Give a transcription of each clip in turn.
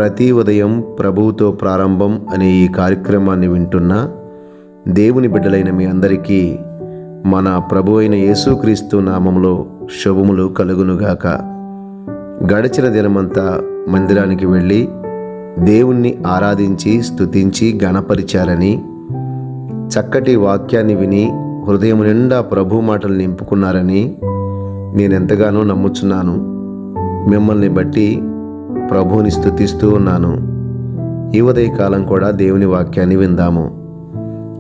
ప్రతి ఉదయం ప్రభువుతో ప్రారంభం అనే ఈ కార్యక్రమాన్ని వింటున్న దేవుని బిడ్డలైన మీ అందరికీ మన ప్రభు అయిన యేసుక్రీస్తు నామములో శుభములు కలుగునుగాక. గడిచిన దినమంతా మందిరానికి వెళ్ళి దేవుణ్ణి ఆరాధించి స్తుతించి గణపరిచారని, చక్కటి వాక్యాన్ని విని హృదయం నిండా ప్రభు మాటలు నింపుకున్నారని నేనెంతగానో నమ్ముచున్నాను. మిమ్మల్ని బట్టి ప్రభువుని స్తుతిస్తూ ఉన్నాను. ఈ ఉదయకాలం కూడా దేవుని వాక్యాన్ని విందాము.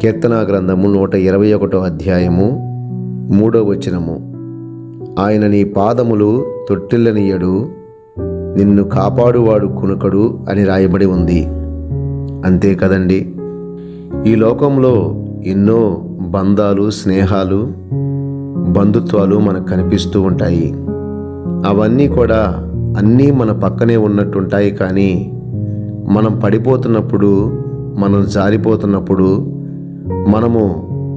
కీర్తనా గ్రంథము 121 అధ్యాయము 3వ వచనము. ఆయన నీ పాదములు తొట్టిల్లనియ్యడు, నిన్ను కాపాడువాడు కునుకడు అని రాయబడి ఉంది. అంతే కదండి. ఈ లోకంలో ఎన్నో బంధాలు, స్నేహాలు, బంధుత్వాలు మనకు కనిపిస్తూ ఉంటాయి. అవన్నీ కూడా అన్నీ మన పక్కనే ఉన్నట్టుంటాయి. కానీ మనం పడిపోతున్నప్పుడు, మనం జారిపోతున్నప్పుడు, మనము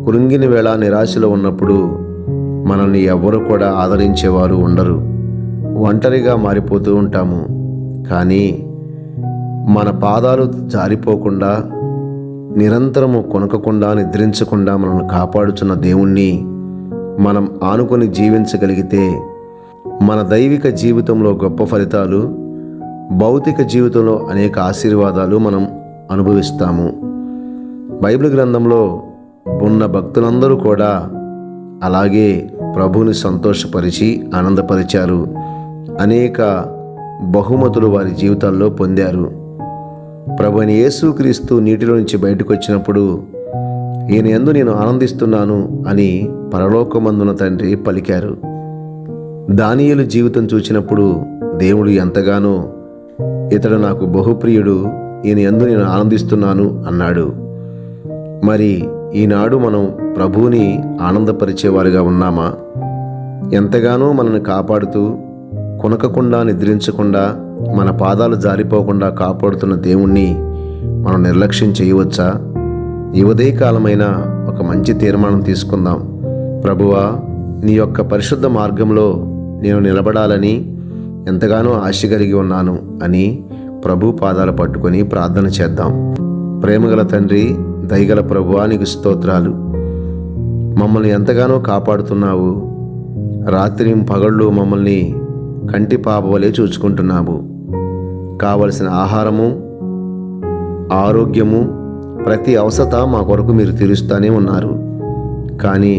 కృంగిన వేళ నిరాశలో ఉన్నప్పుడు మనల్ని ఎవ్వరు కూడా ఆదరించేవారు ఉండరు. ఒంటరిగా మారిపోతూ ఉంటాము. కానీ మన పాదాలు జారిపోకుండా, నిరంతరము కొనకకుండా, నిద్రించకుండా మనల్ని కాపాడుచున్న దేవుణ్ణి మనం ఆనుకొని జీవించగలిగితే మన దైవిక జీవితంలో గొప్ప ఫలితాలు, భౌతిక జీవితంలో అనేక ఆశీర్వాదాలు మనం అనుభవిస్తాము. బైబిల్ గ్రంథంలో ఉన్న భక్తులందరూ కూడా అలాగే ప్రభువుని సంతోషపరిచి ఆనందపరిచారు. అనేక బహుమతులు వారి జీవితాల్లో పొందారు. ప్రభువైన యేసుక్రీస్తు నీటిలో నుంచి బయటకు వచ్చినప్పుడు ఈయన యందు నేను ఆనందిస్తున్నాను అని పరలోకమందున తండ్రి పలికారు. దానియేలు జీవితం చూచినప్పుడు దేవుడు ఎంతగానో ఇతడు నాకు బహుప్రియుడు, ఈయన యందు నేను ఆనందిస్తున్నాను అన్నాడు. మరి ఈనాడు మనం ప్రభువుని ఆనందపరిచేవారుగా ఉన్నామా? ఎంతగానో మనల్ని కాపాడుతూ, కొనకకుండా, నిద్రించకుండా, మన పాదాలు జారిపోకుండా కాపాడుతున్న దేవుణ్ణి మనం నిర్లక్ష్యం చేయవచ్చా? ఈ ఉదయకాలమైన ఒక మంచి తీర్మానం తీసుకుందాం. ప్రభువా, నీ యొక్క పరిశుద్ధ మార్గంలో నేను నిలబడాలని ఎంతగానో ఆశ కలిగి ఉన్నాను అని ప్రభు పాదాలు పట్టుకొని ప్రార్థన చేద్దాం. ప్రేమగల తండ్రి, దయగల ప్రభువా, నీకు స్తోత్రాలు. మమ్మల్ని ఎంతగానో కాపాడుతున్నావు. రాత్రి పగళ్ళు మమ్మల్ని కంటి పాప వలె చూచుకుంటున్నావు. కావలసిన ఆహారము, ఆరోగ్యము, ప్రతి అవసరత మా కొరకు మీరు తీరుస్తూనే ఉన్నారు. కానీ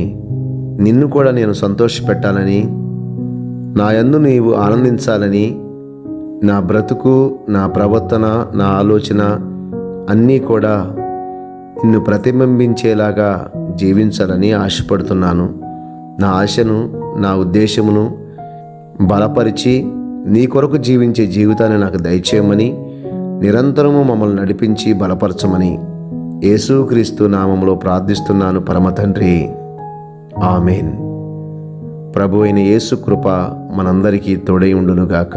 నిన్ను కూడా నేను సంతోషపెట్టాలని, నా యందు నీవు ఆనందించాలని, నా బ్రతుకు, నా ప్రవర్తన, నా ఆలోచన అన్నీ కూడా నిన్ను ప్రతిబింబించేలాగా జీవించాలని ఆశపడుతున్నాను. నా ఆశను, నా ఉద్దేశమును బలపరిచి నీ కొరకు జీవించే జీవితాన్ని నాకు దయచేయమని, నిరంతరము మమ్మల్ని నడిపించి బలపరచమని యేసుక్రీస్తు నామములో ప్రార్థిస్తున్నాను పరమ తండ్రి. ఆమేన్. ప్రభు అయిన యేసు కృప మనందరికీ తోడై ఉండునుగాక.